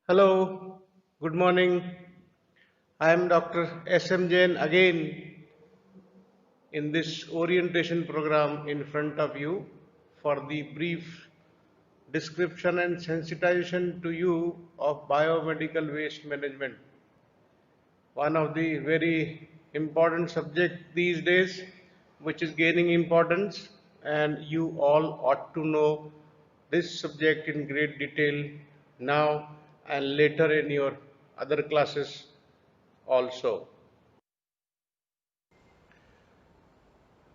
Hello, good morning. I am Dr. S.M. Jain again in this orientation program in front of you for the brief description and sensitization to you of biomedical waste management. One of the very important subject these days, which is gaining importance, and you all ought to know this subject in great detail now and later in your other classes also.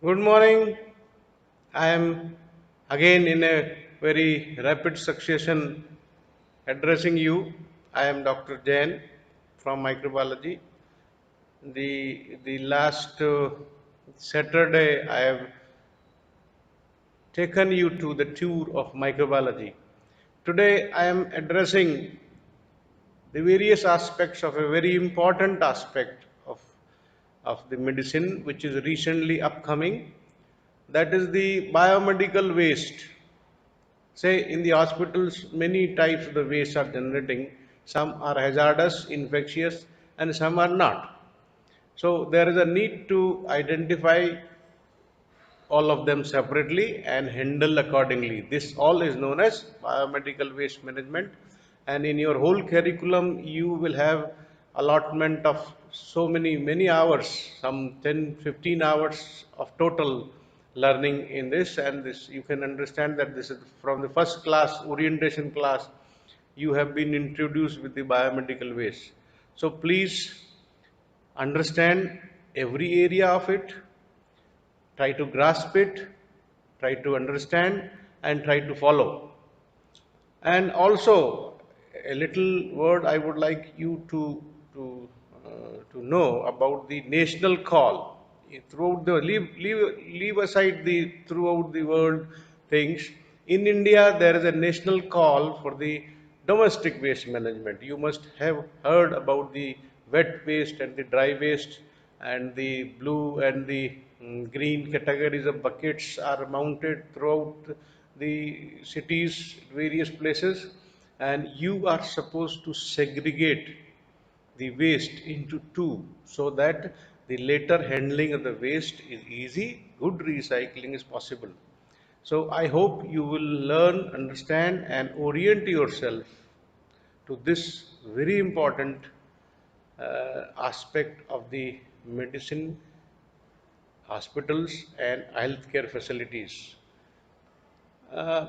Good morning. I am again in a very rapid succession addressing you. I am Dr. Jain from microbiology. The last Saturday I have taken you to the tour of microbiology. Today I am addressing the various aspects of a very important aspect of the medicine which is recently upcoming, that is the biomedical waste. Say in the hospitals, many types of the waste are generating. Some are hazardous, infectious, and some are not. So there is a need to identify all of them separately and handle accordingly. This all is known as biomedical waste management. And in your whole curriculum, you will have allotment of so many hours, some 10, 15 hours of total learning in this. And this you can understand that this is from the first class, orientation class, you have been introduced with the biomedical waste. So please understand every area of it, try to grasp it, try to understand, and try to follow. And also, a little word I would like you to to know about the national call. Throughout the leave aside the throughout the world things. In India, there is a national call for the domestic waste management. You must have heard about the wet waste and the dry waste, and the blue and the green categories of buckets are mounted throughout the cities, various places, and you are supposed to segregate the waste into two so that the later handling of the waste is easy, good recycling is possible. So I hope you will learn, understand, and orient yourself to this very important aspect of the medicine, hospitals, and healthcare facilities. Uh,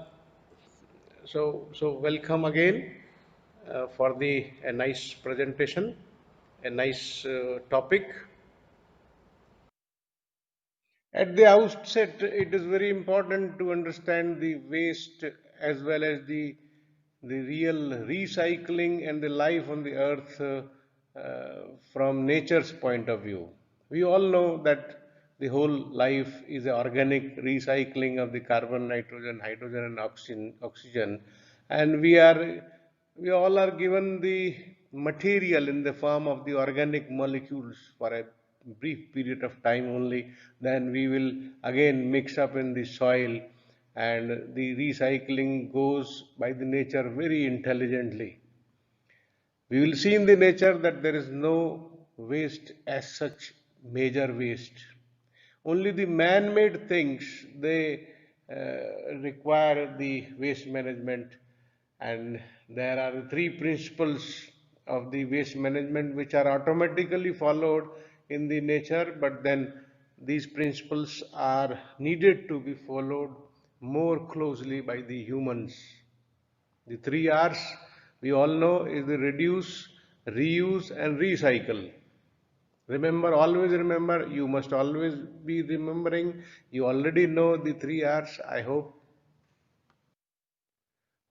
so welcome again for the a nice presentation, a nice topic. At the outset, it is very important to understand the waste as well as the real recycling and the life on the earth from nature's point of view. We all know that the whole life is a organic recycling of the carbon, nitrogen, hydrogen, and oxygen, and we all are given the material in the form of the organic molecules for a brief period of time only. Then we will again mix up in the soil, and the recycling goes by the nature very intelligently. We will see in the nature that there is no waste as such, major waste. Only the man-made things, they require the waste management, and there are three principles of the waste management which are automatically followed in the nature, but then these principles are needed to be followed more closely by the humans. The three R's we all know is the reduce, reuse, and recycle. Remember, always remember, you must always be remembering. You already know the three R's, I hope.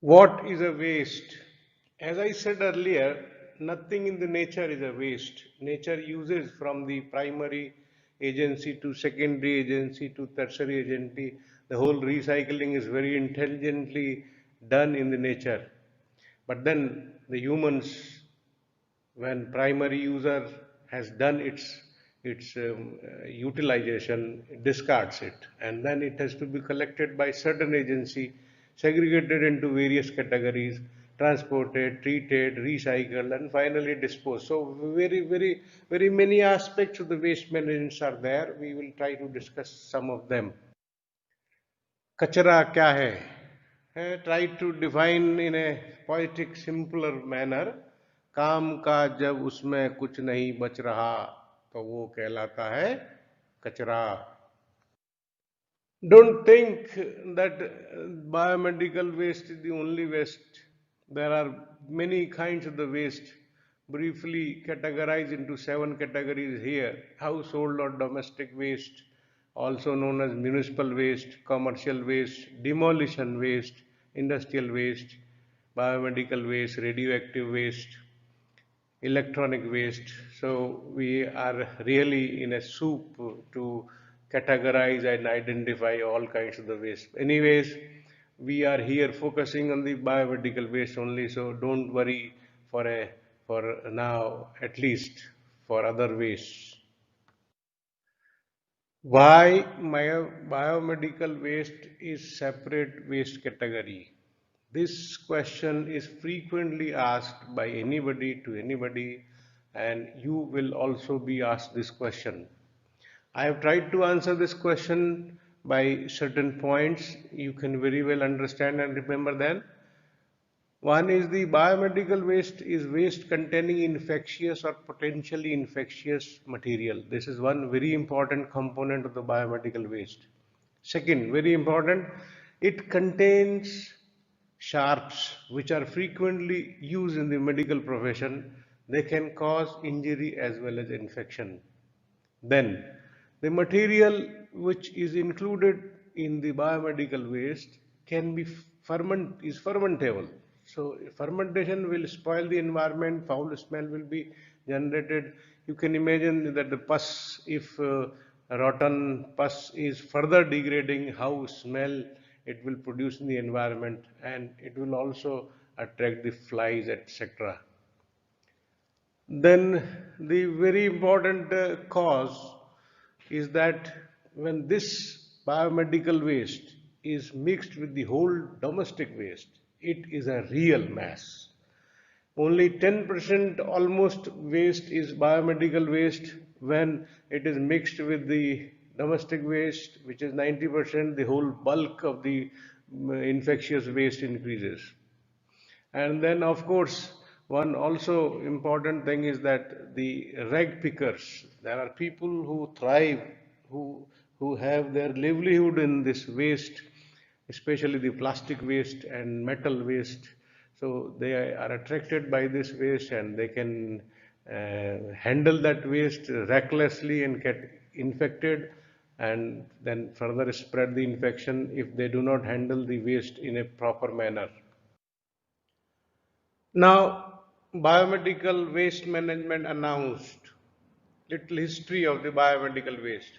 What is a waste? As I said earlier, nothing in the nature is a waste. Nature uses from the primary agency to secondary agency to tertiary agency. The whole recycling is very intelligently done in the nature. But then the humans, when primary user has done its utilization, it discards it, and then it has to be collected by certain agency, segregated into various categories, transported, treated, recycled, and finally disposed. So very many aspects of the waste management are there. We will try to discuss some of them. कचरा क्या है try to define in a poetic simpler manner. काम का जब उसमें कुछ नहीं बच रहा तो वो कहलाता है कचरा. Don't think that biomedical waste is the only waste. There are many kinds of the waste, briefly categorized into 7 categories here. Household or domestic waste, also known as municipal waste, commercial waste, demolition waste, industrial waste, biomedical waste, radioactive waste, electronic waste. So we are really in a soup to categorize and identify all kinds of the waste. Anyways, we are here focusing on the biomedical waste only, so don't worry for now, at least for other wastes. Why biomedical waste is separate waste category? This question is frequently asked by anybody to anybody, and you will also be asked this question. I have tried to answer this question by certain points you can very well understand and remember then. One is the biomedical waste is waste containing infectious or potentially infectious material. This is one very important component of the biomedical waste. Second, very important, it contains sharps which are frequently used in the medical profession. They can cause injury as well as infection. Then, the material which is included in the biomedical waste can be fermentable. So fermentation will spoil the environment, foul smell will be generated. You can imagine that the pus, if rotten pus is further degrading, how smell it will produce in the environment, and it will also attract the flies, etc. Then the very important cause is that when this biomedical waste is mixed with the whole domestic waste, it is a real mass. Only 10% almost waste is biomedical waste. When it is mixed with the domestic waste, which is 90%, the whole bulk of the infectious waste increases. And then, of course, one also important thing is that the rag pickers, there are people who thrive, who, who have their livelihood in this waste, especially the plastic waste and metal waste. So they are attracted by this waste and they can handle that waste recklessly and get infected and then further spread the infection if they do not handle the waste in a proper manner. Now, biomedical waste management announced. Little history of the biomedical waste.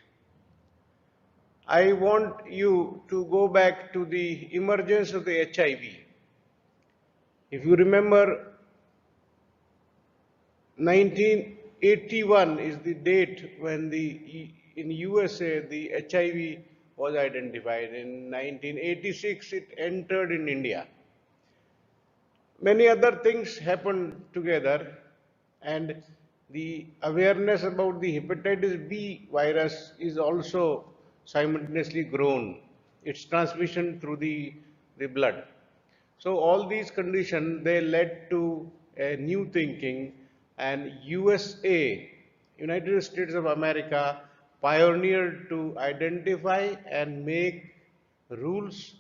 I want you to go back to the emergence of the HIV. If you remember, 1981 is the date when in USA the HIV was identified. In 1986 it entered in India. Many other things happened together, and the awareness about the hepatitis B virus is also simultaneously grown. Its transmission through the blood. So all these conditions, they led to a new thinking, and USA, United States of America, pioneered to identify and make rules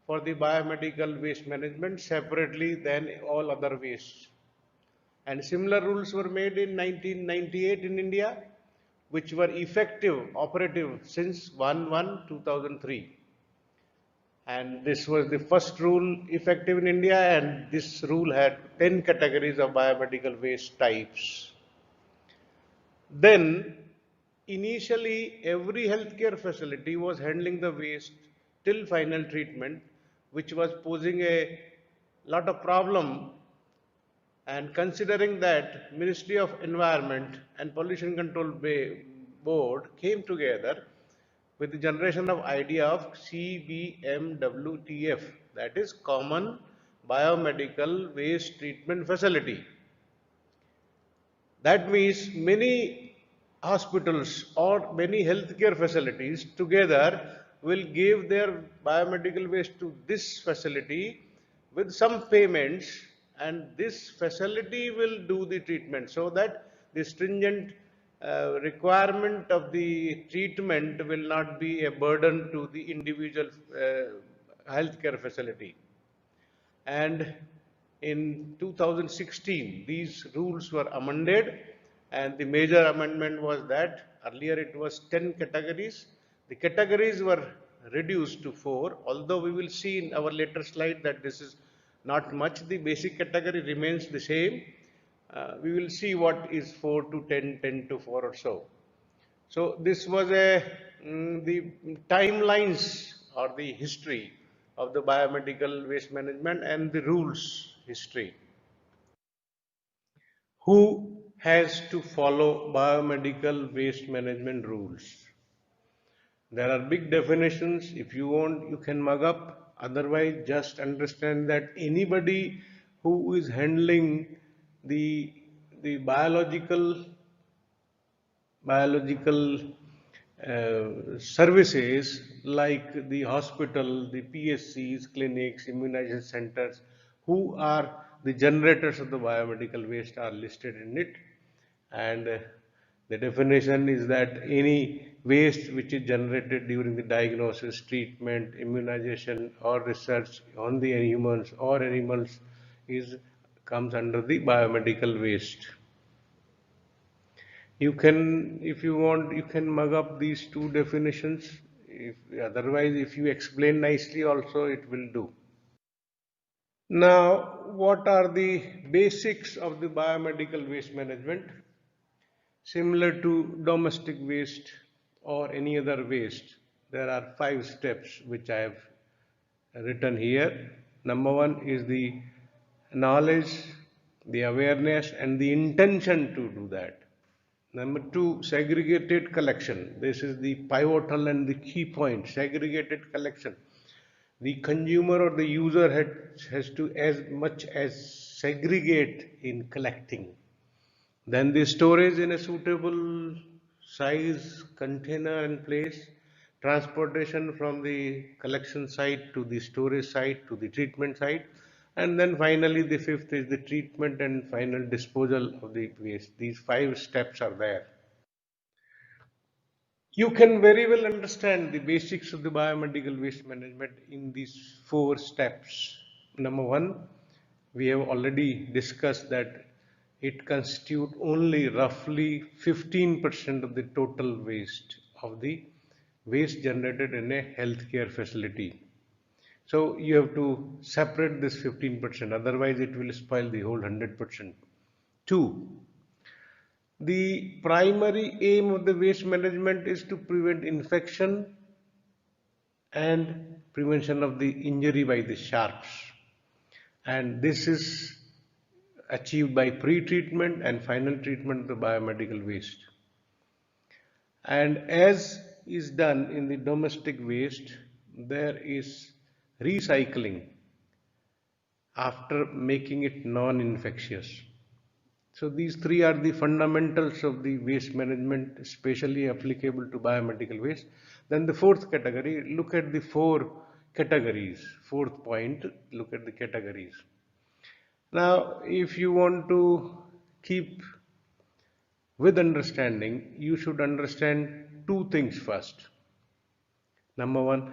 for the biomedical waste management separately than all other wastes. And similar rules were made in 1998 in India, which were effective, operative since 1/1/2003. And this was the first rule effective in India, and this rule had 10 categories of biomedical waste types. Then, initially, every healthcare facility was handling the waste till final treatment, which was posing a lot of problem. And considering that Ministry of Environment and Pollution Control Board came together with the generation of idea of CBMWTF, that is Common biomedical waste treatment facility. That means many hospitals or many healthcare facilities together will give their biomedical waste to this facility with some payments, and this facility will do the treatment so that the stringent requirement of the treatment will not be a burden to the individual healthcare facility. And in 2016, these rules were amended, and the major amendment was that earlier it was 10 categories. The categories were reduced to 4, although we will see in our later slide that this is not much. The basic category remains the same. We will see what is 4 to 10, 10 to 4 or so. So this was the timelines or the history of the biomedical waste management and the rules history. Who has to follow biomedical waste management rules? There are big definitions. If you want, you can mug up. Otherwise, just understand that anybody who is handling the biological services like the hospital, the PSCs, clinics, immunization centers, who are the generators of the biomedical waste are listed in it. And the definition is that any waste which is generated during the diagnosis, treatment, immunization, or research on the humans or animals is comes under the biomedical waste. You can, if you want, you can mug up these two definitions. If, otherwise, if you explain nicely also, it will do. Now, what are the basics of the biomedical waste management? Similar to domestic waste or any other waste, there are 5 steps which I have written here. Number 1 is the knowledge, the awareness, and the intention to do that. Number 2, segregated collection. This is the pivotal and the key point, segregated collection. The consumer or the user has to as much as segregate in collecting. Then the storage in a suitable size, container and place, transportation from the collection site to the storage site to the treatment site, and then finally the 5th is the treatment and final disposal of the waste. These 5 steps are there. You can very well understand the basics of the biomedical waste management in these 4 steps. Number 1, we have already discussed that it constitutes only roughly 15% of the total waste of the waste generated in a healthcare facility. So you have to separate this 15%, otherwise it will spoil the whole 100%. 2, the primary aim of the waste management is to prevent infection and prevention of the injury by the sharps. And this is achieved by pre-treatment and final treatment of the biomedical waste. And as is done in the domestic waste, there is recycling after making it non-infectious. So these 3 are the fundamentals of the waste management, especially applicable to biomedical waste. Then the 4th category, look at the 4 categories. 4th point, look at the categories. Now, if you want to keep with understanding, you should understand 2 things first. Number 1,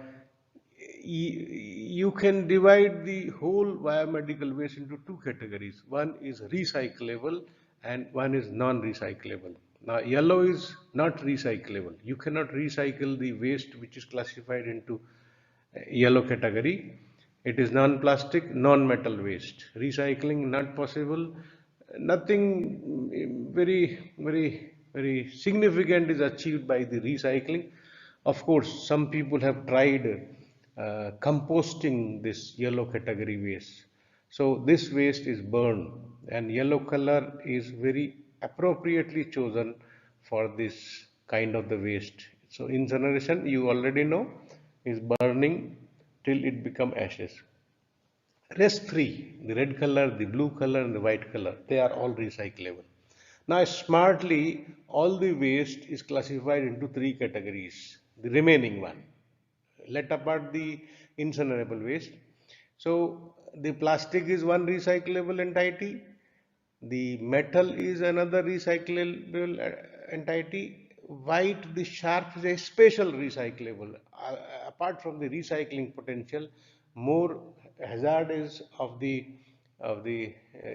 you can divide the whole biomedical waste into 2 categories. One is recyclable and one is non-recyclable. Now, yellow is not recyclable. You cannot recycle the waste which is classified into yellow category. It is non-plastic, non-metal waste. Recycling not possible. Nothing very significant is achieved by the recycling. Of course, some people have tried composting this yellow category waste. So this waste is burned, and yellow color is very appropriately chosen for this kind of the waste. So incineration, you already know, is burning till it become ashes. Rest three, the red color, the blue color, and the white color, they are all recyclable. Now, smartly, all the waste is classified into three categories. The remaining one, let apart the incinerable waste. So, the plastic is one recyclable entity, the metal is another recyclable entity. White, the sharp is a special recyclable. Apart from the recycling potential, more hazard is of the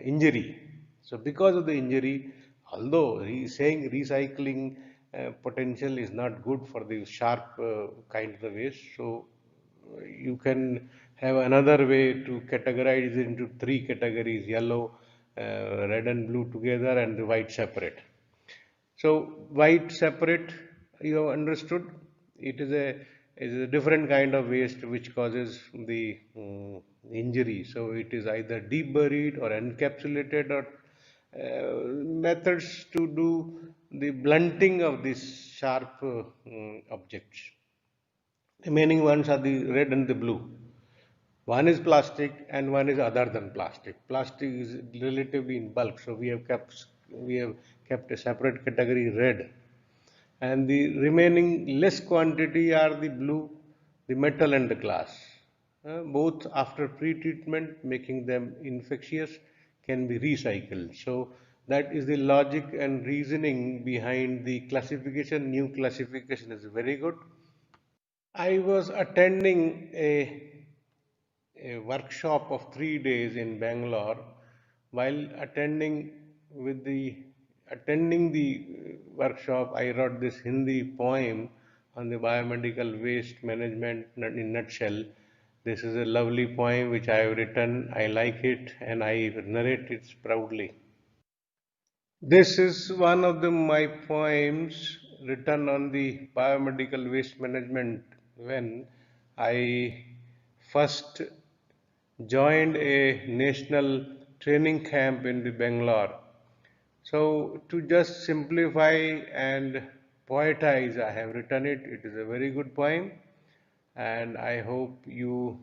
injury. So because of the injury, although saying recycling potential is not good for the sharp kind of the waste, so you can have another way to categorize it into three categories: yellow, red and blue together, and the white separate. So white separate, you have understood, it is a different kind of waste which causes the injury. So it is either deep buried or encapsulated, or methods to do the blunting of these sharp objects. Remaining ones are the red and the blue. One is plastic and one is other than plastic. Plastic is relatively in bulk, so we have kept a separate category red, and the remaining less quantity are the blue, the metal and the glass. Both after pre-treatment, making them infectious, can be recycled. So that is the logic and reasoning behind the classification. New classification is very good. I was attending a workshop of 3 days in Bangalore. While attending the workshop, I wrote this Hindi poem on the biomedical waste management in nutshell. This is a lovely poem which I have written. I like it and I narrate it proudly. This is one of my poems written on the biomedical waste management when I first joined a national training camp in the Bangalore. So to just simplify and poetize, I have written it. It is a very good poem, and I hope you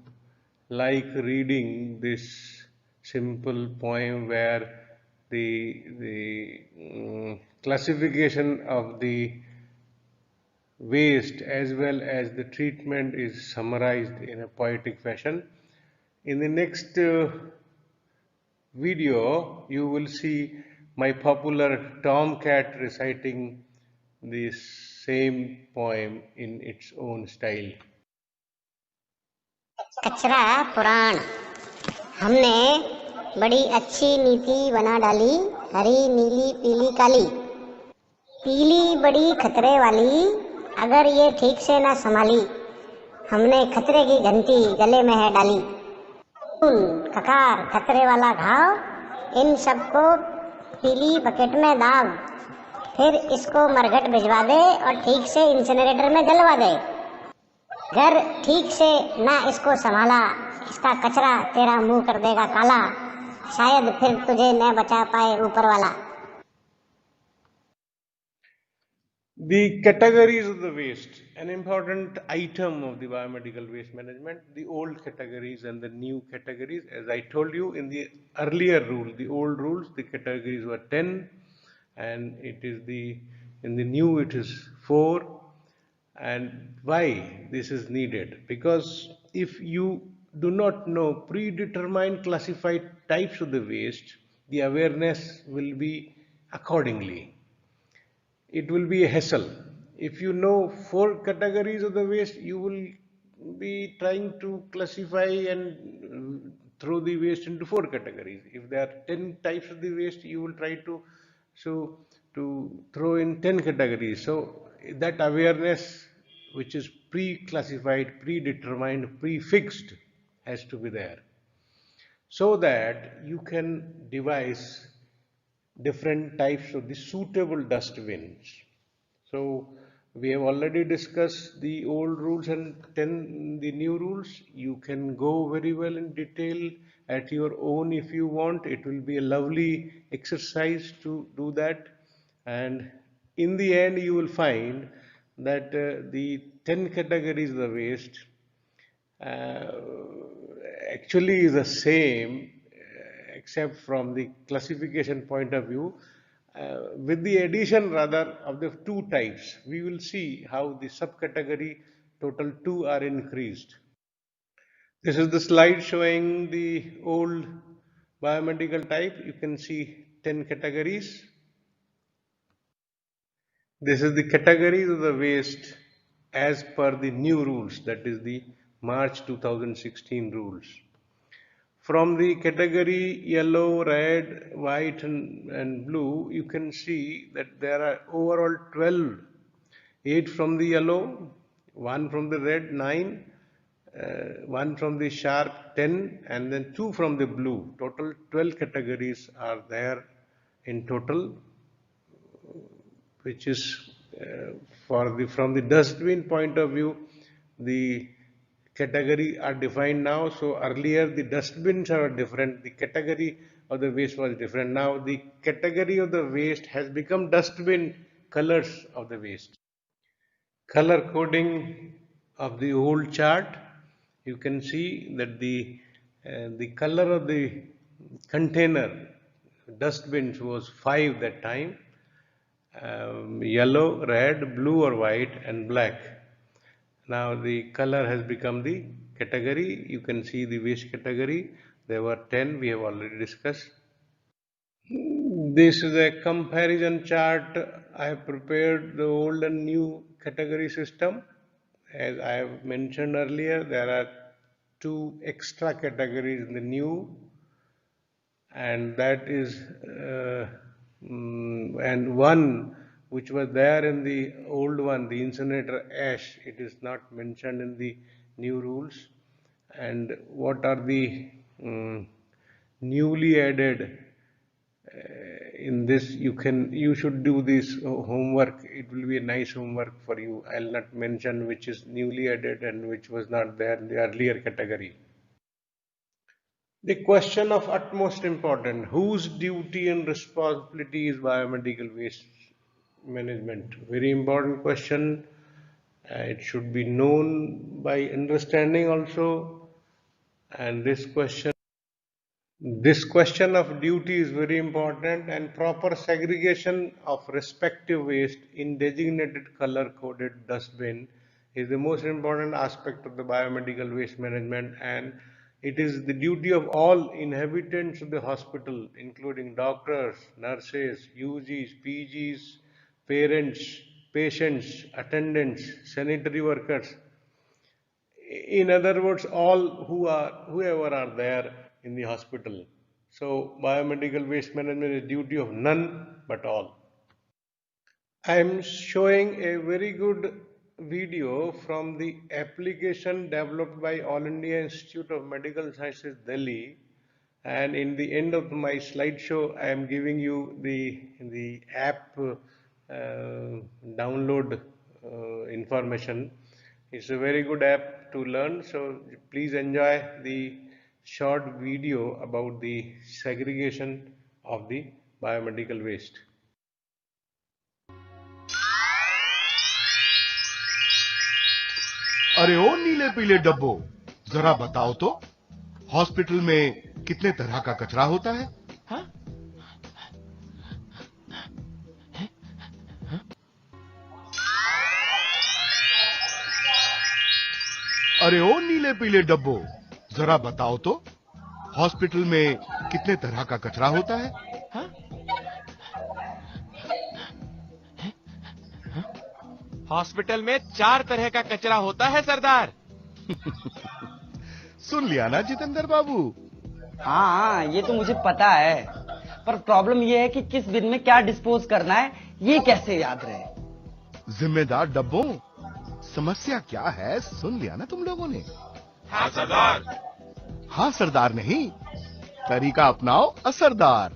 like reading this simple poem where the classification of the waste as well as the treatment is summarized in a poetic fashion. In the next video, you will see my popular tomcat reciting the same poem in its own style. कचरा पुराण हमने बड़ी अच्छी नीति बना डाली, हरी नीली पीली काली। पीली बड़ी खतरे वाली, अगर ये ठीक से ना संभाली, हमने खतरे की घंटी गले में है डाली। खून, ककार, खतरे वाला घाव, इन सबको पीली बकेट में दाब, फिर इसको मरघट भिजवा दे और ठीक से इंसिनरेटर में जलवा दे। घर ठीक से ना इसको संभाला, इसका कचरा तेरा मुंह कर देगा काला, शायद फिर तुझे न बचा पाए ऊपर वाला। The categories of the waste, an important item of the biomedical waste management, the old categories and the new categories. As I told you in the earlier rule, the old rules, the categories were 10, and in the new it is 4. And why this is needed? Because if you do not know predetermined classified types of the waste, the awareness will be accordingly. It will be a hassle. If you know 4 categories of the waste, you will be trying to classify and throw the waste into 4 categories. If there are 10 types of the waste, you will try to so to throw in 10 categories. So that awareness, which is pre-classified, predetermined, prefixed, has to be there, so that you can devise different types of the suitable dustbins. So we have already discussed the old rules and 10 the new rules. You can go very well in detail at your own if you want. It will be a lovely exercise to do that, and in the end you will find that the 10 categories of the waste uh, actually is the same, except from the classification point of view. With the addition rather of the two types, we will see how the subcategory total two are increased. This is the slide showing the old biomedical type. You can see 10 categories. This is the categories of the waste as per the new rules, that is the March 2016 rules. From the category yellow, red, white, and blue, you can see that there are overall 12, 8 from the yellow, 1 from the red, 9, 1 from the sharp, 10, and then 2 from the blue. Total 12 categories are there in total, which is from the dustbin point of view, the category are defined now. So earlier the dustbins are different, the category of the waste was different. Now the category of the waste has become dustbin colors of the waste. Color coding of the old chart, you can see that the color of the container dustbins was 5 that time, yellow, red, blue or white, and black. Now the color has become the category. You can see the waste category. There were 10, we have already discussed. This is a comparison chart. I have prepared the old and new category system. As I have mentioned earlier, there are 2 extra categories in the new, and that is and one which was there in the old one, the incinerator ash. It is not mentioned in the new rules. And what are the newly added in this? You should do this homework. It will be a nice homework for you. I'll not mention which is newly added and which was not there in the earlier category. The question of utmost importance: whose duty and responsibility is biomedical waste management? Very important question. It should be known by understanding also. And this question of duty is very important, and proper segregation of respective waste in designated color coded dustbin is the most important aspect of the biomedical waste management, and it is the duty of all inhabitants of the hospital, including doctors, nurses, UGs, PGs, parents, patients, attendants, sanitary workers. In other words, whoever are there in the hospital. So biomedical waste management is duty of none but all. I am showing a very good video from the application developed by All India Institute of Medical Sciences, Delhi. And in the end of my slideshow, I am giving you the app download information. It's a very good app to learn. So please enjoy the short video about the segregation of the biomedical waste. अरे ओ नीले पीले डब्बो, जरा बताओ तो hospital में कितने तरह का कचरा होता है? हा? अरे ओ नीले पीले डब्बो, जरा बताओ तो हॉस्पिटल में कितने तरह का कचरा होता है? हा? हॉस्पिटल में 4 तरह का कचरा होता है सरदार। सुन लिया ना जितेंद्र बाबू? हाँ, ये तो मुझे पता है, पर प्रॉब्लम ये है कि किस बिन में क्या डिस्पोज करना है, ये कैसे याद रहे? जिम्मेदार डब्बों, समस्या क्या है सुन लिया ना तुम लोगों ने? हाँ सरदार। हाँ सरदार नहीं, तरीका अपनाओ असरदार।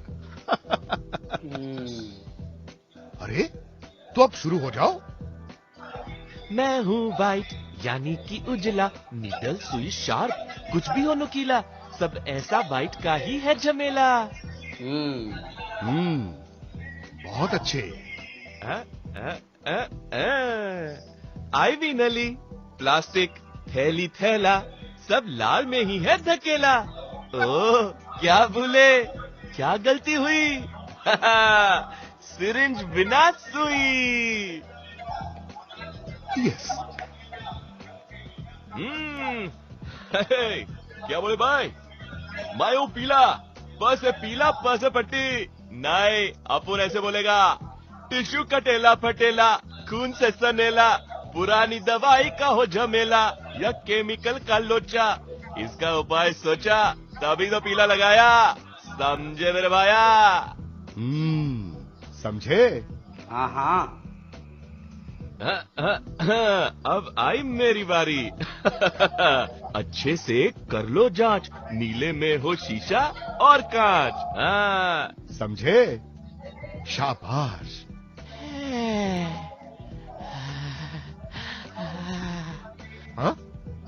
अरे तो अब शुरू हो जाओ। मैं हूँ वाइट यानी कि उजला, निडल सुई शार्प, कुछ भी हो नुकीला, सब ऐसा वाइट का ही है झमेला। बहुत अच्छे। आईवी नली, प्लास्टिक, थैली थैला, सब लाल में ही है धकेला। ओह, क्या भूले, क्या गलती हुई? सिरिंज बिना सुई। यस। हे, क्या बोले भाई? मायो पीला, प से पीला, प से पट्टी। नहीं, अपुन ऐसे बोलेगा, टिश्यू कटेला फटेला, खून से सनेला, पुरानी दवाई का हो झमेला, या केमिकल का लोचा। इसका उपाय सोचा, तभी तो पीला लगाया। समझे मेरे भाया? समझे? हाँ हाँ। अब आई मेरी बारी। अच्छे से कर लो जांच, नीले में हो शीशा और कांच। समझे? शाबाश। हाँ?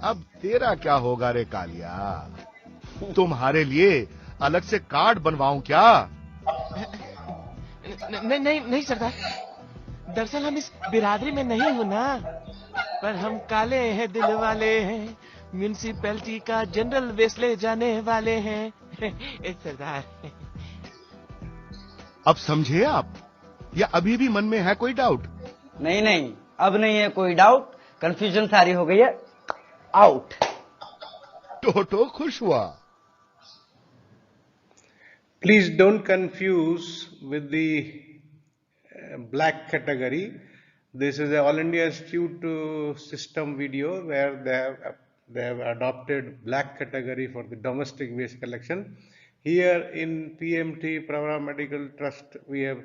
अब तेरा क्या होगा रे कालिया? तुम्हारे लिए अलग से कार्ड बनवाऊं क्या? नहीं नहीं नहीं सरदार, दरअसल हम इस बिरादरी में नहीं हो ना, पर हम काले हैं दिल वाले हैं, म्यूनिसिपैलिटी का जनरल वेस्ट ले जाने वाले हैं। सरदार, अब समझे आप, या अभी भी मन में है कोई डाउट? नहीं नहीं, अब नहीं है कोई डाउट, कंफ्यूजन सारी हो गई है आउट। टोटो खुश हुआ। Please don't confuse with the black category. This is a All India Institute system video where they have adopted black category for the domestic waste collection. Here in PMT Pravara Medical Trust, we have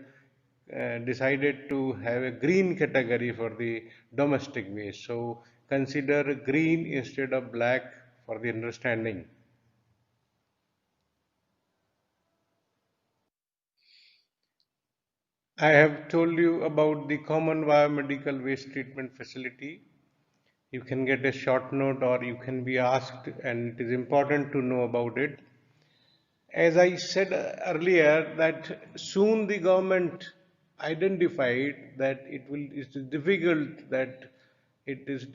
decided to have a green category for the domestic waste. So consider green instead of black for the understanding. I have told you about the common biomedical waste treatment facility. You can get a short note or you can be asked, and it is important to know about it. As I said earlier, that soon the government identified that it is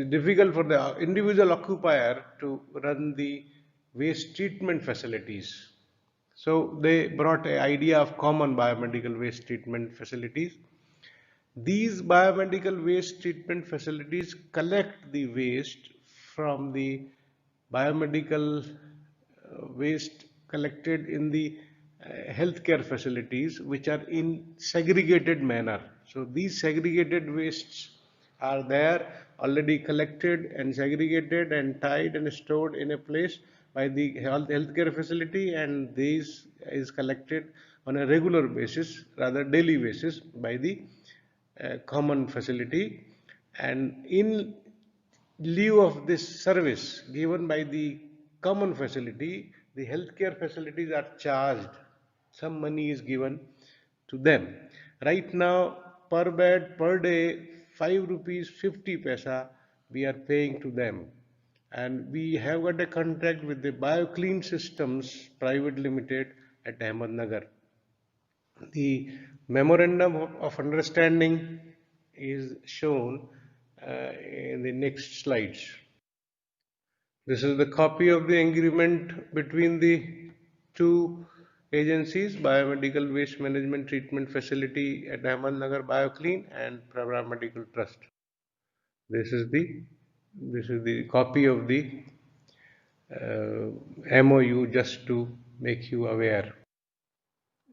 difficult for the individual occupier to run the waste treatment facilities. So they brought an idea of common biomedical waste treatment facilities. These biomedical waste treatment facilities collect the waste from the biomedical waste collected in the healthcare facilities, which are in segregated manner. So these segregated wastes are there already collected and segregated and tied and stored in a place by the healthcare facility, and this is collected on a regular basis, rather daily basis, by the common facility. And in lieu of this service given by the common facility, the healthcare facilities are charged. Some money is given to them. Right now, per bed per day, 5 rupees 50 paisa we are paying to them. And we have got a contract with the BioClean Systems Private Limited at Ahmednagar. The memorandum of understanding is shown in the next slides. This is the copy of the agreement between the two agencies, Biomedical Waste Management Treatment Facility at Ahmednagar BioClean and Pravara Medical Trust. This is the copy of the MOU, just to make you aware.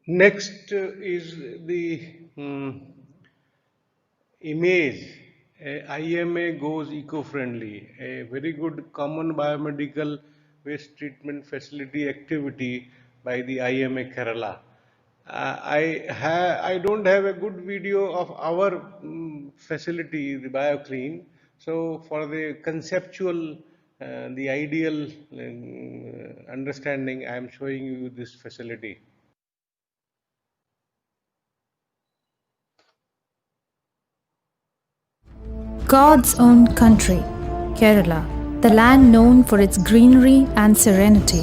Next is the image. IMA goes eco-friendly, a very good common biomedical waste treatment facility activity by the IMA Kerala. I don't have a good video of our facility, the BioClean. So for the conceptual, the ideal understanding, I am showing you this facility. God's own country, Kerala, the land known for its greenery and serenity,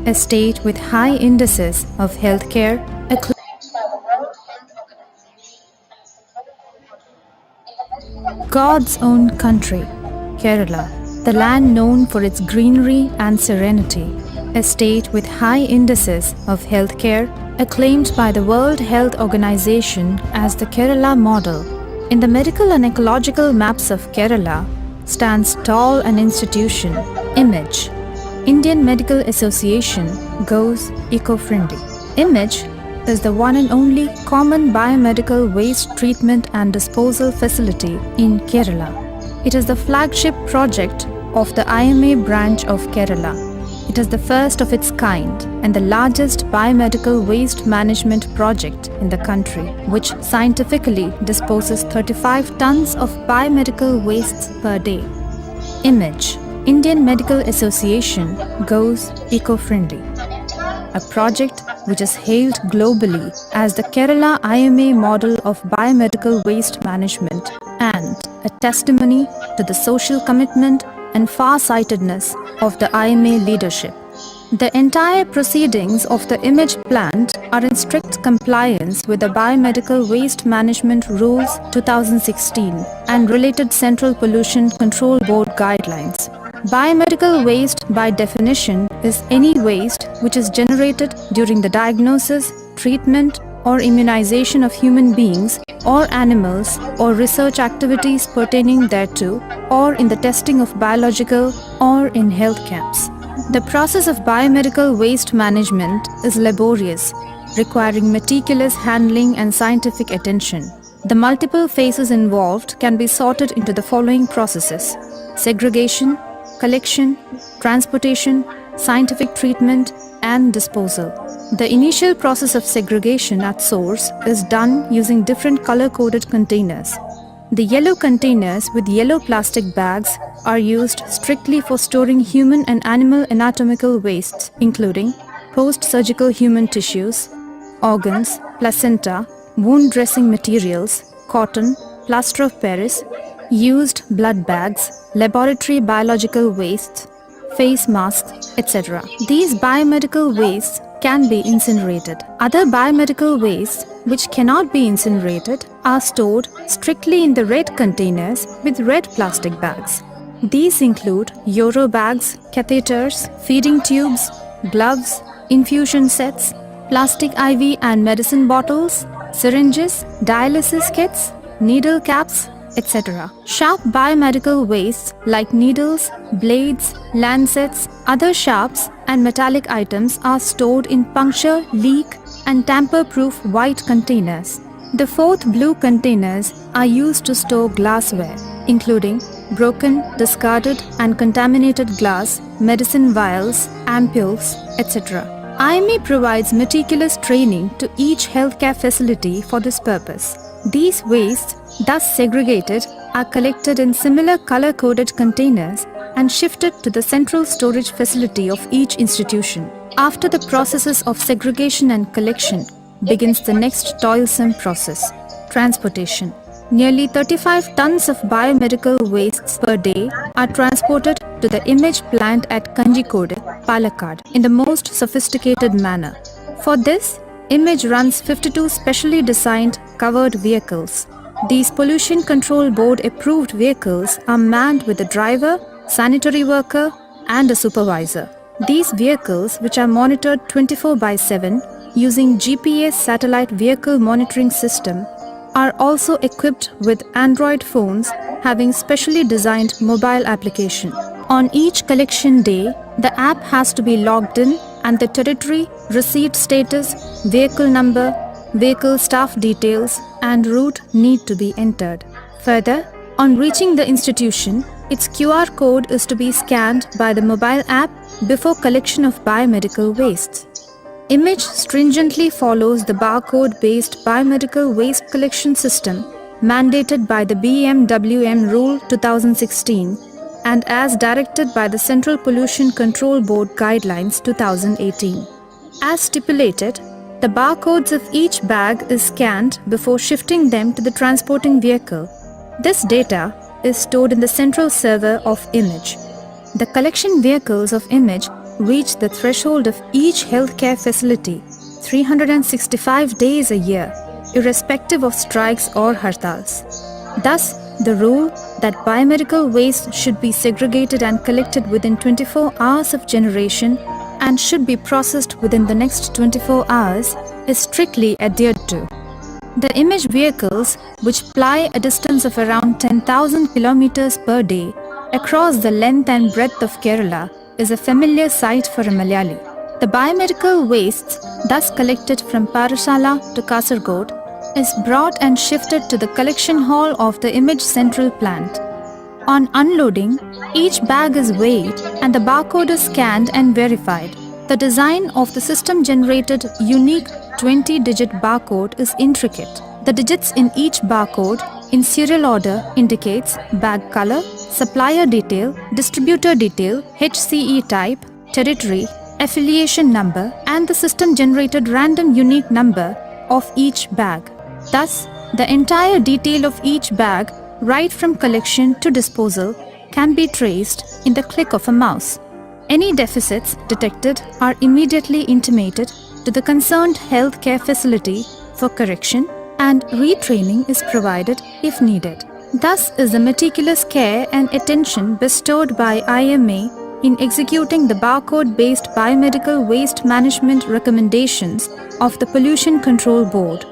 a state with high indices of healthcare, God's own country, Kerala, the land known for its greenery and serenity, a state with high indices of healthcare, acclaimed by the World Health Organization as the Kerala model. In the medical and ecological maps of Kerala stands tall an institution, IMAGE. Indian Medical Association goes eco-friendly. IMAGE is the one and only common biomedical waste treatment and disposal facility in Kerala. It is the flagship project of the IMA branch of Kerala. It is the first of its kind and the largest biomedical waste management project in the country, which scientifically disposes 35 tons of biomedical wastes per day. IMAGE, Indian Medical Association goes eco-friendly. A project which is hailed globally as the Kerala IMA model of biomedical waste management and a testimony to the social commitment and far-sightedness of the IMA leadership. The entire proceedings of the IMAGE plant are in strict compliance with the Biomedical Waste Management Rules 2016 and related Central Pollution Control Board guidelines. Biomedical waste, by definition, is any waste which is generated during the diagnosis, treatment, or immunization of human beings or animals or research activities pertaining thereto, or in the testing of biological or in health camps. The process of biomedical waste management is laborious, requiring meticulous handling and scientific attention. The multiple phases involved can be sorted into the following processes: segregation, collection, transportation, scientific treatment, and disposal. The initial process of segregation at source is done using different color-coded containers. The yellow containers with yellow plastic bags are used strictly for storing human and animal anatomical wastes, including post-surgical human tissues, organs, placenta, wound dressing materials, cotton, plaster of Paris, used blood bags, laboratory biological wastes, face masks, etc. These biomedical wastes can be incinerated. Other biomedical wastes which cannot be incinerated are stored strictly in the red containers with red plastic bags. These include Euro bags, catheters, feeding tubes, gloves, infusion sets, plastic IV and medicine bottles, syringes, dialysis kits, needle caps, etc. Sharp biomedical wastes like needles, blades, lancets, other sharps and metallic items are stored in puncture, leak and tamper-proof white containers. The fourth blue containers are used to store glassware, including broken, discarded and contaminated glass, medicine vials, ampules, etc. IMA provides meticulous training to each healthcare facility for this purpose. These wastes, thus segregated, are collected in similar color-coded containers and shifted to the central storage facility of each institution. After the processes of segregation and collection, begins the next toilsome process, transportation. Nearly 35 tons of biomedical wastes per day are transported to the IMAGE plant at Kanjikode, Palakkad, in the most sophisticated manner. For this, IMAGE runs 52 specially designed covered vehicles. These Pollution Control Board approved vehicles are manned with a driver, sanitary worker and a supervisor. These vehicles, which are monitored 24/7 using GPS satellite vehicle monitoring system, are also equipped with Android phones having specially designed mobile application. On each collection day, the app has to be logged in and the territory, receipt status, vehicle number, vehicle staff details and route need to be entered. Further, on reaching the institution, its QR code is to be scanned by the mobile app before collection of biomedical wastes. IMAGE stringently follows the barcode-based biomedical waste collection system mandated by the BMWM Rule 2016 and as directed by the Central Pollution Control Board Guidelines 2018. As stipulated, the barcodes of each bag is scanned before shifting them to the transporting vehicle. This data is stored in the central server of IMAGE. The collection vehicles of IMAGE reach the threshold of each healthcare facility 365 days a year, irrespective of strikes or hartals. Thus, the rule that biomedical waste should be segregated and collected within 24 hours of generation and should be processed within the next 24 hours is strictly adhered to. The image vehicles, which ply a distance of around 10,000 kilometers per day across the length and breadth of Kerala, is a familiar sight for a Malayali. The biomedical wastes thus collected from Parashala to Kasargod is brought and shifted to the collection hall of the Image Central plant. On unloading, each bag is weighed and the barcode is scanned and verified. The design of the system-generated unique 20-digit barcode is intricate. The digits in each barcode in serial order indicates bag color, supplier detail, distributor detail, HCE type, territory, affiliation number, and the system-generated random unique number of each bag. Thus, the entire detail of each bag, right from collection to disposal, can be traced in the click of a mouse. Any deficits detected are immediately intimated to the concerned healthcare facility for correction, and retraining is provided if needed. Thus is the meticulous care and attention bestowed by IMA in executing the barcode-based biomedical waste management recommendations of the Pollution Control Board.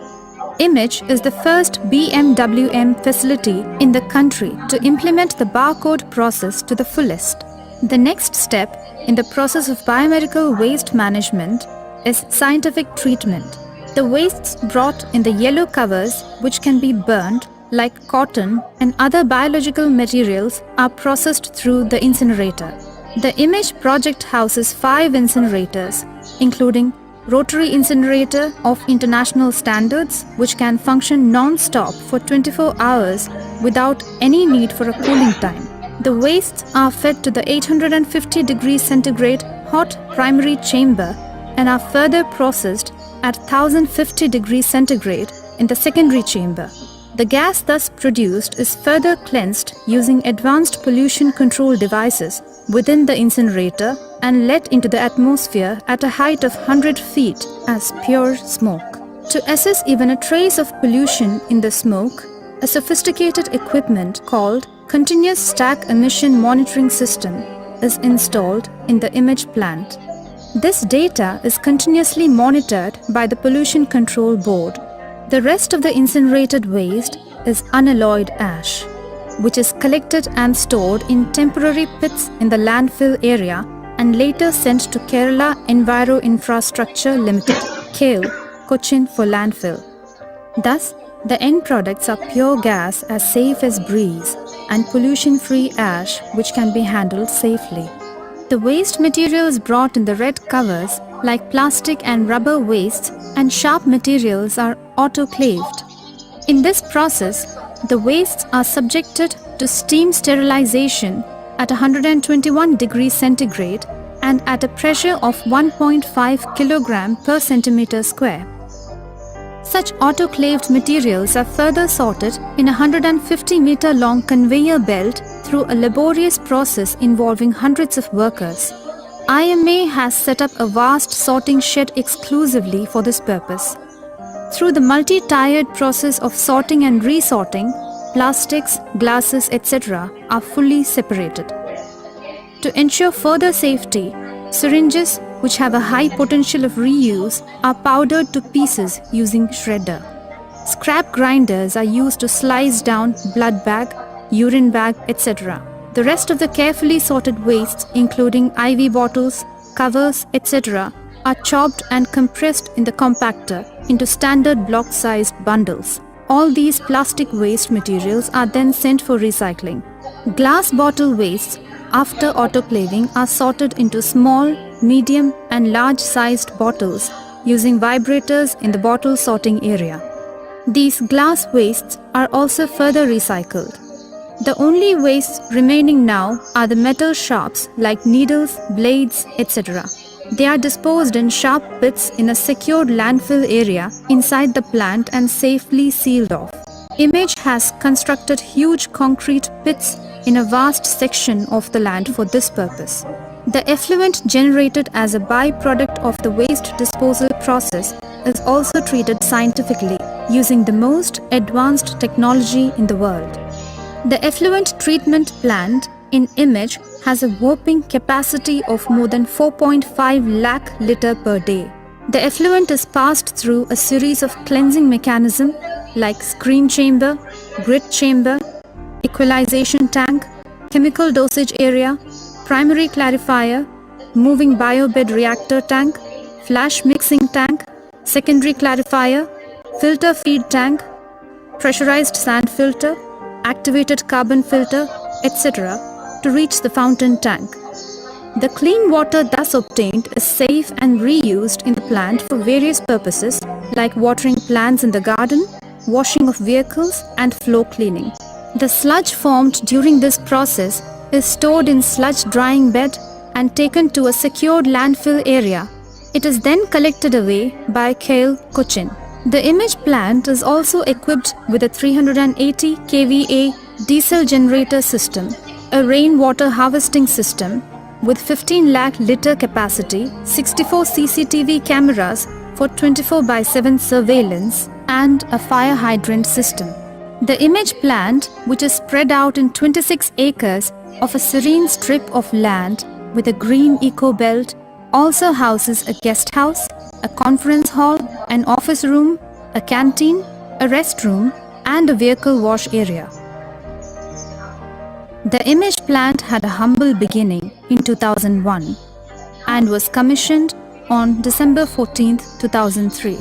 Image is the first BMWM facility in the country to implement the barcode process to the fullest. The next step in the process of biomedical waste management is scientific treatment. The wastes brought in the yellow covers, which can be burned, like cotton and other biological materials, are processed through the incinerator. The Image project houses 5 incinerators, including rotary incinerator of international standards, which can function non-stop for 24 hours without any need for a cooling time. The wastes are fed to the 850 degrees centigrade hot primary chamber and are further processed at 1050 degrees centigrade in the secondary chamber. The gas thus produced is further cleansed using advanced pollution control devices within the incinerator and let into the atmosphere at a height of 100 feet as pure smoke. To assess even a trace of pollution in the smoke, a sophisticated equipment called Continuous Stack Emission Monitoring System is installed in the Image plant. This data is continuously monitored by the Pollution Control Board. The rest of the incinerated waste is unalloyed ash, which is collected and stored in temporary pits in the landfill area and later sent to Kerala Enviro Infrastructure Limited, KEL, Cochin for landfill. Thus, the end products are pure gas as safe as breeze and pollution-free ash which can be handled safely. The waste materials brought in the red covers, like plastic and rubber wastes and sharp materials, are autoclaved. In this process, the wastes are subjected to steam sterilization at 121 degrees centigrade and at a pressure of 1.5 kilogram per centimeter square. Such autoclaved materials are further sorted in a 150-meter long conveyor belt through a laborious process involving hundreds of workers. IMA has set up a vast sorting shed exclusively for this purpose. Through the multi-tiered process of sorting and resorting, plastics, glasses, etc. are fully separated. To ensure further safety, syringes, which have a high potential of reuse, are powdered to pieces using shredder. Scrap grinders are used to slice down blood bag, urine bag, etc. The rest of the carefully sorted wastes, including IV bottles, covers, etc., are chopped and compressed in the compactor into standard block-sized bundles. All these plastic waste materials are then sent for recycling. Glass bottle wastes, after autoclaving, are sorted into small, medium, and large-sized bottles using vibrators in the bottle sorting area. These glass wastes are also further recycled. The only wastes remaining now are the metal sharps like needles, blades, etc. They are disposed in sharp pits in a secured landfill area inside the plant and safely sealed off. Image has constructed huge concrete pits in a vast section of the land for this purpose. The effluent generated as a byproduct of the waste disposal process is also treated scientifically using the most advanced technology in the world. The effluent treatment plant in Image has a whopping capacity of more than 4.5 lakh litre per day. The effluent is passed through a series of cleansing mechanisms like screen chamber, grit chamber, equalization tank, chemical dosage area, primary clarifier, moving biobed reactor tank, flash mixing tank, secondary clarifier, filter feed tank, pressurized sand filter, activated carbon filter, etc. to reach the fountain tank. The clean water thus obtained is safe and reused in the plant for various purposes like watering plants in the garden, washing of vehicles and floor cleaning. The sludge formed during this process is stored in sludge drying bed and taken to a secured landfill area. It is then collected away by KL Cochin. The Image plant is also equipped with a 380 kVA diesel generator system, a rainwater harvesting system with 15 lakh litre capacity, 64 CCTV cameras for 24/7 surveillance, and a fire hydrant system. The Image plant, which is spread out in 26 acres of a serene strip of land with a green eco belt, also houses a guest house, a conference hall, an office room, a canteen, a restroom, and a vehicle wash area. The Image plant had a humble beginning in 2001 and was commissioned on December 14, 2003.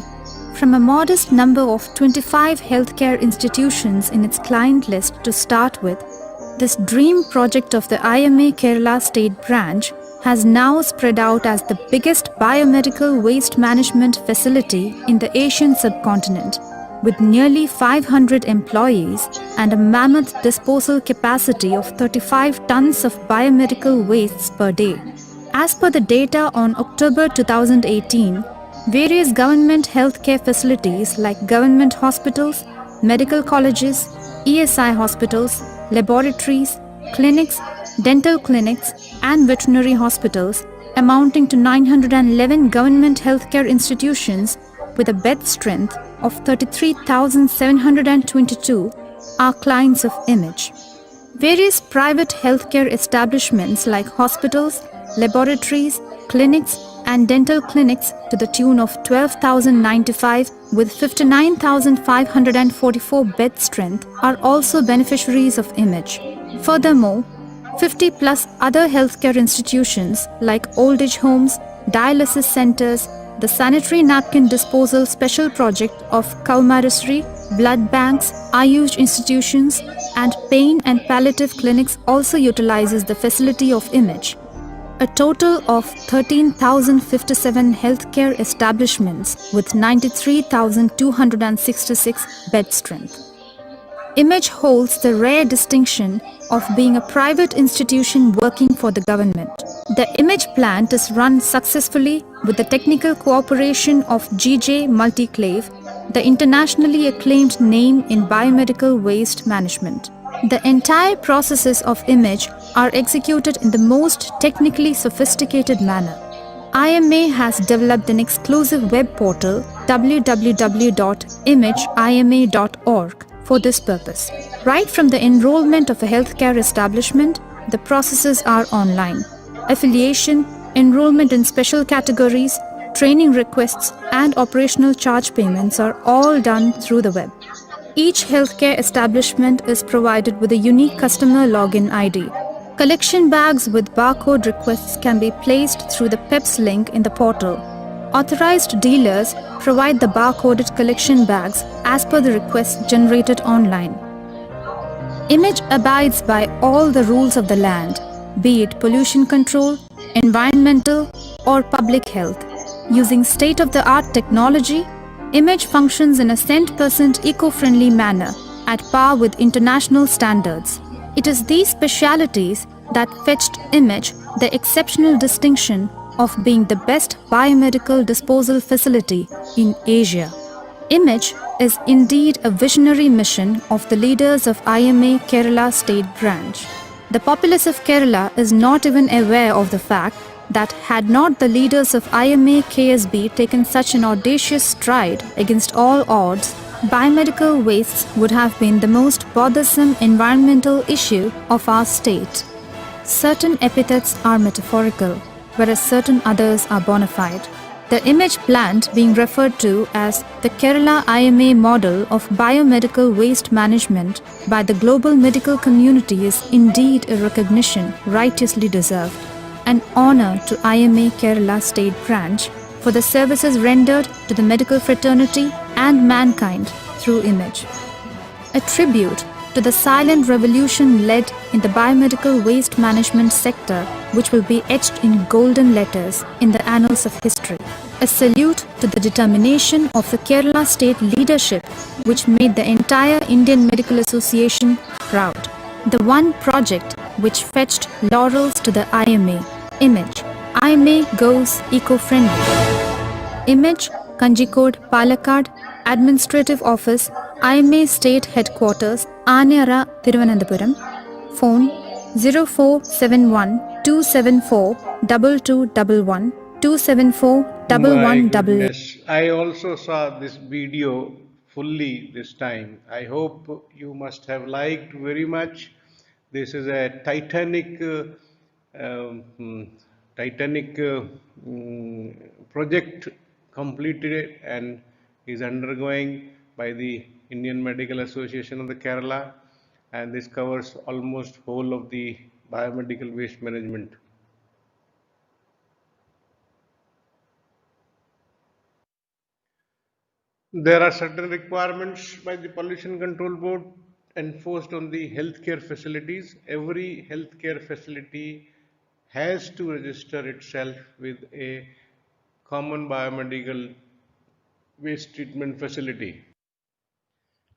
From a modest number of 25 healthcare institutions in its client list to start with, this dream project of the IMA Kerala State Branch has now spread out as the biggest biomedical waste management facility in the Asian subcontinent, with nearly 500 employees and a mammoth disposal capacity of 35 tons of biomedical wastes per day. As per the data on October 2018, various government healthcare facilities like government hospitals, medical colleges, ESI hospitals, laboratories, clinics, dental clinics, and veterinary hospitals, amounting to 911 government healthcare institutions with a bed strength of 33,722, are clients of Image. Various private healthcare establishments like hospitals, laboratories, clinics, and dental clinics to the tune of 12,095 with 59,544 bed strength are also beneficiaries of Image. Furthermore, 50 plus other healthcare institutions like old age homes, dialysis centers, the sanitary napkin disposal special project of Kaumarisri, blood banks, Ayush institutions, and pain and palliative clinics also utilizes the facility of Image. A total of 13,057 healthcare establishments with 93,266 bed strength. Image holds the rare distinction of being a private institution working for the government. The Image plant is run successfully with the technical cooperation of GJ Multiclave, the internationally acclaimed name in biomedical waste management. The entire processes of Image are executed in the most technically sophisticated manner. IMA has developed an exclusive web portal www.imageima.org for this purpose. Right from the enrollment of a healthcare establishment, the processes are online. Affiliation, enrollment in special categories, training requests, and operational charge payments are all done through the web. Each healthcare establishment is provided with a unique customer login ID. Collection bags with barcode requests can be placed through the PEPS link in the portal. Authorized dealers provide the barcoded collection bags as per the requests generated online. Image abides by all the rules of the land, be it pollution control, environmental, or public health. Using state-of-the-art technology, Image functions in a 100% eco-friendly manner at par with international standards. It is these specialities that fetched Image the exceptional distinction of being the best biomedical disposal facility in Asia. Image is indeed a visionary mission of the leaders of IMA Kerala State Branch. The populace of Kerala is not even aware of the fact that had not the leaders of IMA KSB taken such an audacious stride against all odds, biomedical wastes would have been the most bothersome environmental issue of our state. Certain epithets are metaphorical, whereas certain others are bona fide. The image plant being referred to as the Kerala IMA model of biomedical waste management by the global medical community is indeed a recognition righteously deserved. An honor to IMA Kerala State Branch for the services rendered to the medical fraternity and mankind through image. A tribute to the silent revolution led in the biomedical waste management sector, which will be etched in golden letters in the annals of history. A salute to the determination of the Kerala state leadership, which made the entire Indian Medical Association proud. The one project which fetched laurels to the IMA, Image. IMA goes eco-friendly. Image, Kanjikode, Palakkad, Administrative Office, IMA State Headquarters, Anera, Thiruvananthapuram. Phone 0471 274 2211 274 My 1188. goodness, I also saw this video fully this time. I hope you must have liked very much. This is a um, hmm, Titanic project completed and is undergoing by the Indian Medical Association of the Kerala, and this covers almost whole of the biomedical waste management. There are certain requirements by the Pollution Control Board enforced on the healthcare facilities. Every healthcare facility has to register itself with a common biomedical waste treatment facility.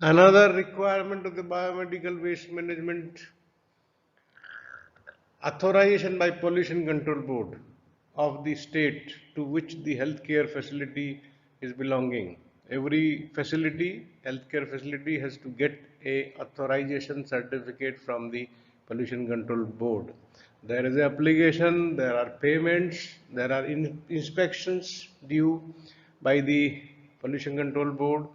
Another requirement of the biomedical waste management authorization by Pollution Control Board of the state to which the healthcare facility is belonging. Every facility, healthcare facility has to get a authorization certificate from the Pollution Control Board. There is an application, there are payments, there are inspections due by the Pollution Control Board,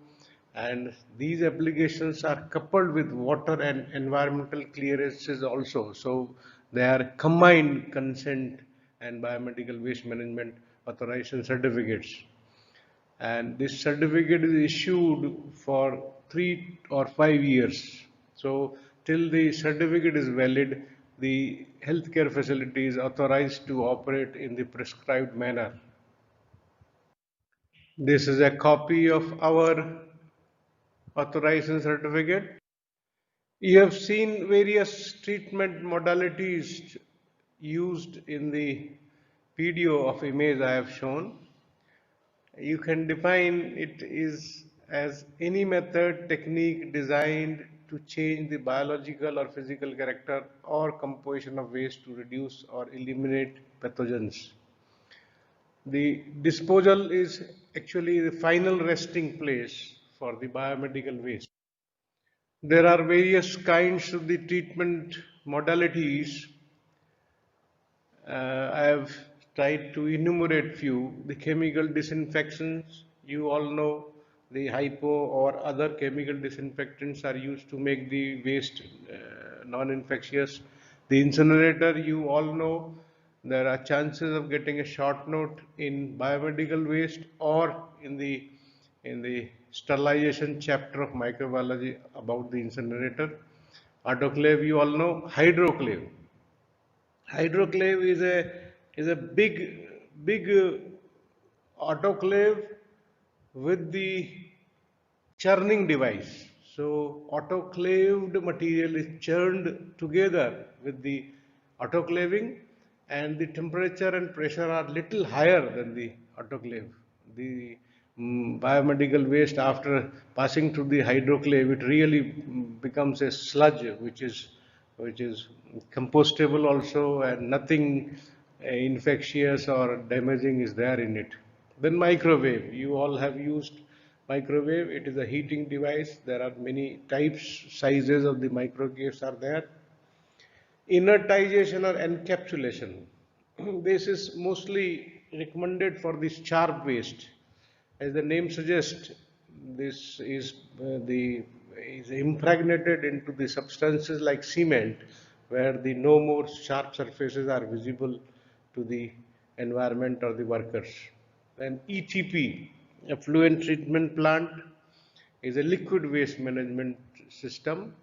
and these applications are coupled with water and environmental clearances also. So they are combined consent and biomedical waste management authorization certificates. And this certificate is issued for 3 or 5 years. So till the certificate is valid, the healthcare facility is authorized to operate in the prescribed manner. This is a copy of our authorization certificate. You have seen various treatment modalities used in the video of image I have shown. You can define it is as any method, technique designed to change the biological or physical character or composition of waste to reduce or eliminate pathogens. The disposal is actually the final resting place for the biomedical waste. There are various kinds of the treatment modalities. I have tried to enumerate few. The chemical disinfectants, you all know the hypo or other chemical disinfectants are used to make the waste non-infectious. The incinerator, you all know there are chances of getting a short note in biomedical waste or in the sterilization chapter of microbiology about the incinerator. Autoclave, you all know. Hydroclave. Hydroclave is a big autoclave with the churning device. So autoclaved material is churned together with the autoclaving, and the temperature and pressure are little higher than the autoclave. The biomedical waste, after passing through the hydroclave, it really becomes a sludge which is compostable also, and nothing infectious or damaging is there in it. Then microwave, you all have used microwave. It is a heating device. There are many types, sizes of the microwaves are there. Inertization or encapsulation, this is mostly recommended for the sharp waste. As the name suggests, this is impregnated into the substances like cement, where the no more sharp surfaces are visible to the environment or the workers. Then ETP, effluent treatment plant, is a liquid waste management system.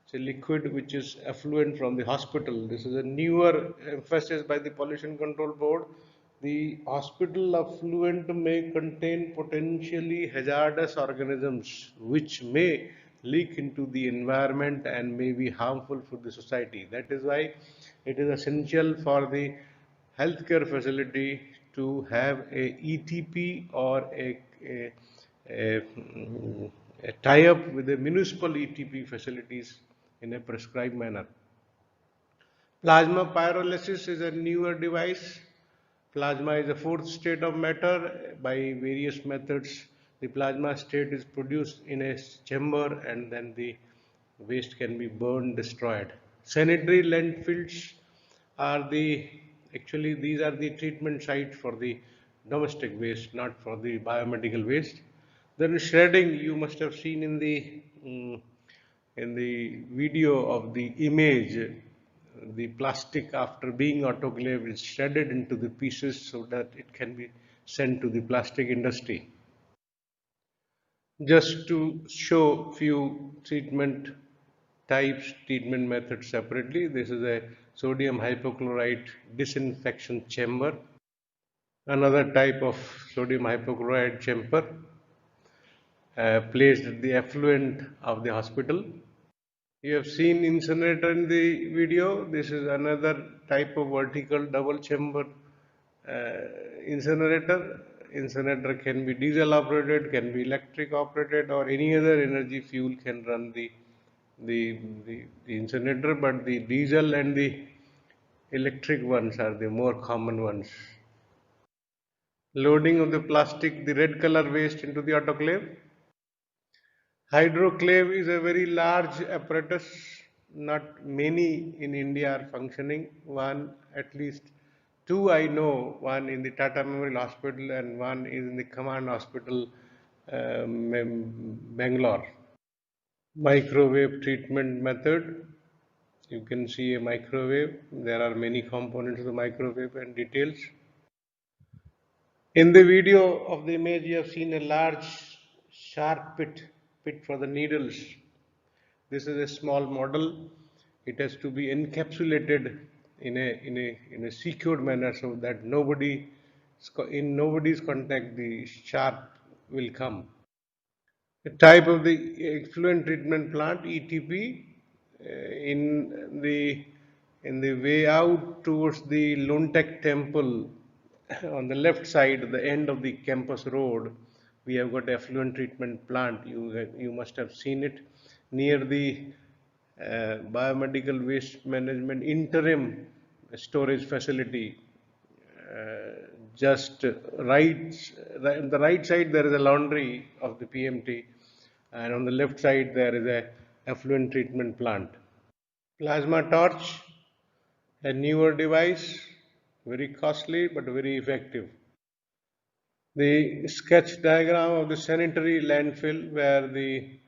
It's a liquid which is effluent from the hospital. This is a newer emphasis by the Pollution Control Board. The hospital effluent may contain potentially hazardous organisms which may leak into the environment and may be harmful for the society. That is why it is essential for the healthcare facility to have a ETP or a, a tie-up with the municipal ETP facilities in a prescribed manner. Plasma pyrolysis is a newer device. Plasma is a fourth state of matter. By various methods, the plasma state is produced in a chamber and then the waste can be burned, destroyed. Sanitary landfills are actually these are the treatment sites for the domestic waste, not for the biomedical waste. Then shredding, you must have seen in the video of the image, the plastic after being autoclaved is shredded into the pieces so that it can be sent to the plastic industry. Just to show few treatment types, treatment methods separately, this is a sodium hypochlorite disinfection chamber. Another type of sodium hypochlorite chamber placed at the effluent of the hospital. You have seen incinerator in the video. This is another type of vertical double chamber incinerator. Incinerator can be diesel operated, can be electric operated, or any other energy fuel can run the incinerator, but the diesel and the electric ones are the more common ones. Loading of the plastic, the red color waste into the autoclave. Hydroclave is a very large apparatus. Not many in India are functioning. One, at least two I know, one in the Tata Memorial Hospital and one is in the Command Hospital, Bangalore. Microwave treatment method. You can see a microwave. There are many components of the microwave and details. In the video of the image, you have seen a large sharp pit for the needles. This is a small model. It has to be encapsulated in a secured manner so that in nobody's contact the sharp will come. The type of the effluent treatment plant (ETP) in the way out towards the Lontek temple on the left side, the end of the campus road, we have got effluent treatment plant. You must have seen it near the biomedical waste management interim storage facility. Just on the right side there is a laundry of the PMT, and on the left side there is a effluent treatment plant. Plasma torch, a newer device, very costly but very effective. The sketch diagram of the sanitary landfill where the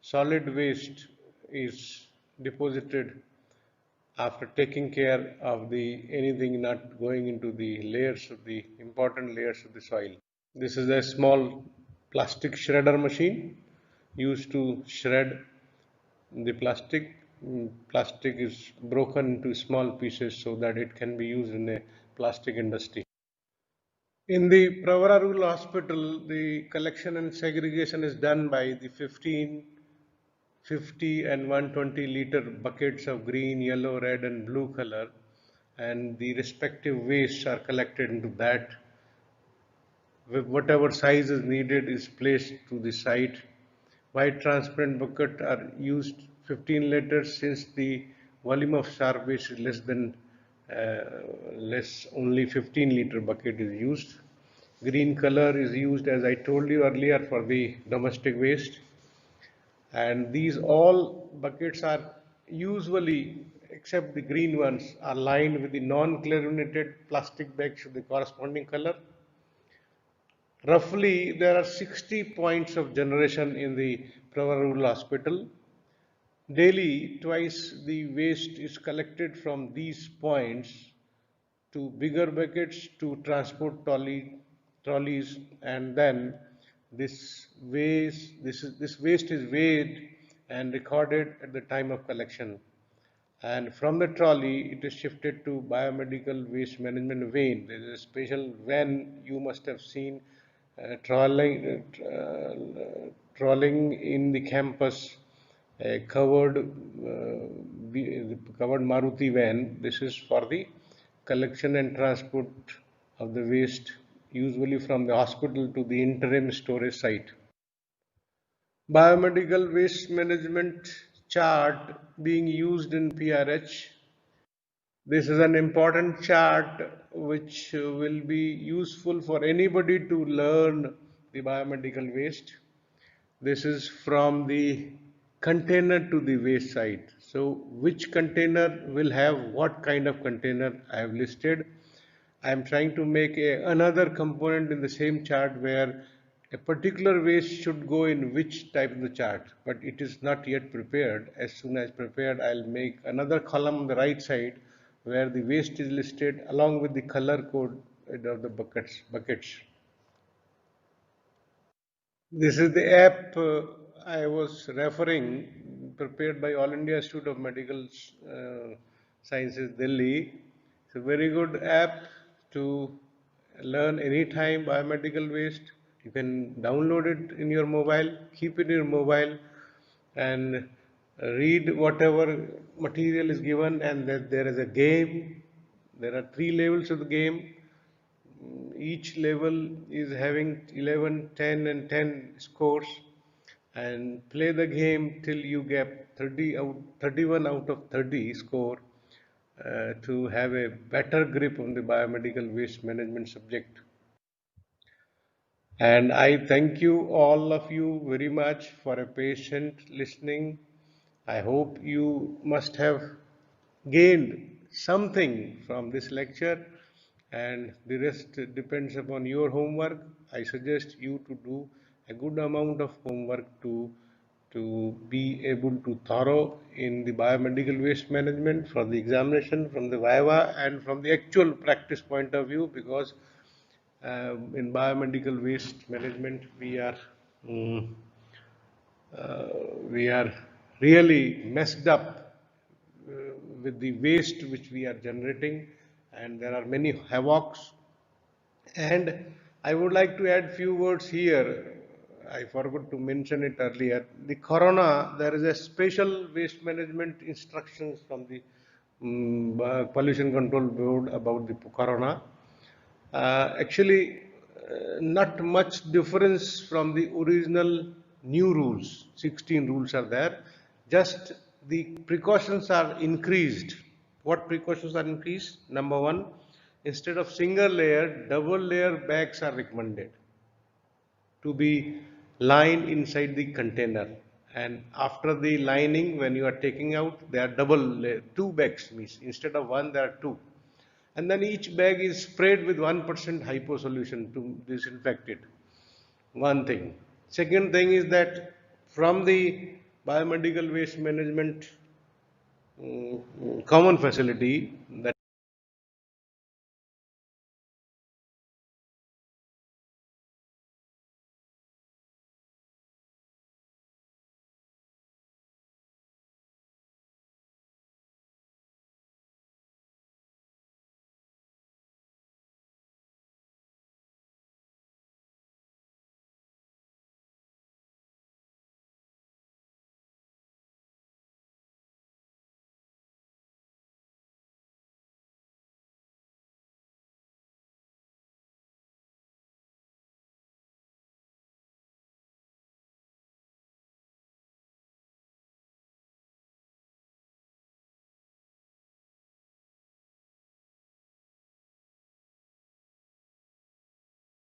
solid waste is deposited after taking care of anything not going into the layers of the important layers of the soil. This is a small plastic shredder machine used to shred the plastic. Plastic is broken into small pieces so that it can be used in a plastic industry. In the Pravara Rural Hospital, the collection and segregation is done by the 15, 50 and 120 liter buckets of green, yellow, red and blue color, and the respective wastes are collected into that. Whatever size is needed is placed to the site. White transparent bucket are used 15 liters since the volume of sharp waste is less, only 15 liter bucket is used. Green color is used, as I told you earlier, for the domestic waste. And these all buckets are usually, except the green ones, are lined with the non-chlorinated plastic bags of the corresponding color. Roughly, there are 60 points of generation in the Pravara Rural Hospital. Daily, twice the waste is collected from these points to bigger buckets to transport trolleys, and then this waste is weighed and recorded at the time of collection. And from the trolley, it is shifted to biomedical waste management van. There is a special van you must have seen trolling in the campus, a covered Maruti van. This is for the collection and transport of the waste, usually from the hospital to the interim storage site. Biomedical waste management chart being used in PRH. This is an important chart which will be useful for anybody to learn the biomedical waste. This is from the container to the waste site. So which container will have what kind of container I have listed. I am trying to make another component in the same chart where a particular waste should go in which type of the chart, but it is not yet prepared. As soon as prepared, I'll make another column on the right side where the waste is listed along with the color code of the buckets. This is the app I was referring, prepared by All India Institute of Medical Sciences, Delhi. It's a very good app to learn anytime biomedical waste. You can download it in your mobile, keep it in your mobile, and read whatever material is given, and that there is a game. There are 3 levels of the game. Each level is having 11, 10 and 10 scores, and play the game till you get 31 out of 30 score to have a better grip on the biomedical waste management subject. And I thank you, all of you, very much for a patient listening. I hope you must have gained something from this lecture, and the rest depends upon your homework. I suggest you to do a good amount of homework to be able to thorough in the biomedical waste management for the examination, from the viva and from the actual practice point of view, because in biomedical waste management mm, we are really messed up with the waste which we are generating, and there are many havocs. And I would like to add few words here. I forgot to mention it earlier. The corona, there is a special waste management instructions from the Pollution Control Board about the corona. Actually, not much difference from the original new rules. 16 rules are there. Just the precautions are increased. What precautions are increased? Number one, instead of single layer, double layer bags are recommended to be lined inside the container. And after the lining, when you are taking out, they are double layer, 2 bags means instead of one, there are 2. And then each bag is sprayed with 1% hypo solution to disinfect it. One thing. Second thing is that from the biomedical waste management common facility,